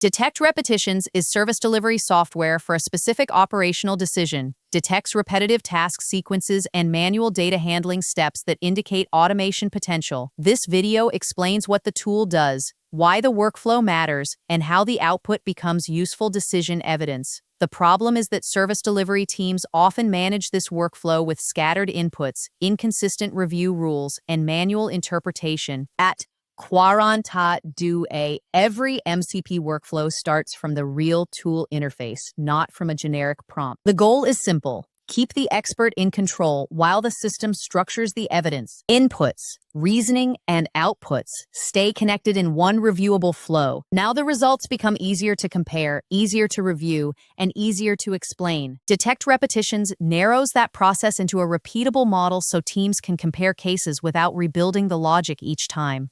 Detect repetitions is service delivery software for a specific operational decision, detects repetitive task sequences and manual data handling steps that indicate automation potential. This video explains what the tool does, why the workflow matters, and how the output becomes useful decision evidence. The problem is that service delivery teams often manage this workflow with scattered inputs, inconsistent review rules, and manual interpretation. At quarantadue.ai, every MCP workflow starts from the real tool interface, not from a generic prompt. The goal is simple. Keep the expert in control while the system structures the evidence. Inputs, reasoning, and outputs stay connected in one reviewable flow. Now the results become easier to compare, easier to review, and easier to explain. Detect repetitions narrows that process into a repeatable model so teams can compare cases without rebuilding the logic each time.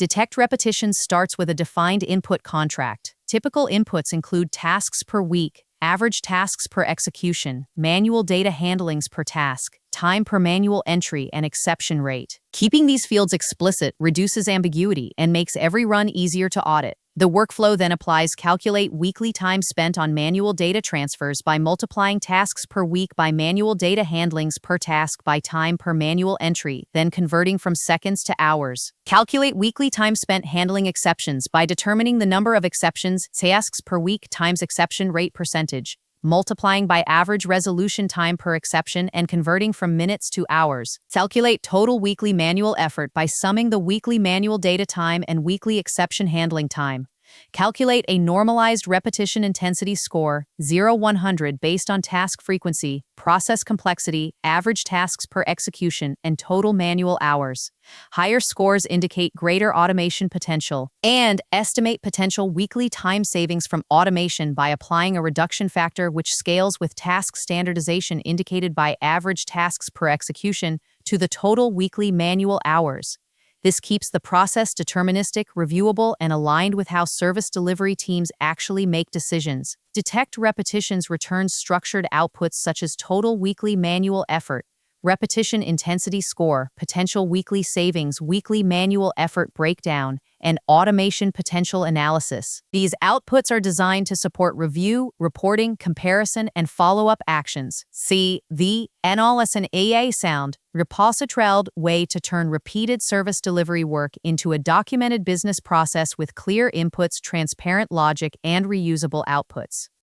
Detect repetitions starts with a defined input contract. Typical inputs include tasks per week, average tasks per execution, manual data handlings per task, time per manual entry, and exception rate. Keeping these fields explicit reduces ambiguity and makes every run easier to audit. The workflow then applies calculate weekly time spent on manual data transfers by multiplying tasks per week by manual data handlings per task by time per manual entry, then converting from seconds to hours. Calculate weekly time spent handling exceptions by determining the number of exceptions, tasks per week times exception rate percentage, multiplying by average resolution time per exception and converting from minutes to hours. Calculate total weekly manual effort by summing the weekly manual data time and weekly exception handling time. Calculate a normalized repetition intensity score, 0-100, based on task frequency, process complexity, average tasks per execution, and total manual hours. Higher scores indicate greater automation potential, and estimate potential weekly time savings from automation by applying a reduction factor which scales with task standardization indicated by average tasks per execution to the total weekly manual hours. This keeps the process deterministic, reviewable, and aligned with how service delivery teams actually make decisions. Detect repetitions returns structured outputs such as total weekly manual effort, repetition intensity score, potential weekly savings, weekly manual effort breakdown, and automation potential analysis. These outputs are designed to support review, reporting, comparison, and follow-up actions. See the analysis and AI sound repository way to turn repeated service delivery work into a documented business process with clear inputs, transparent logic, and reusable outputs.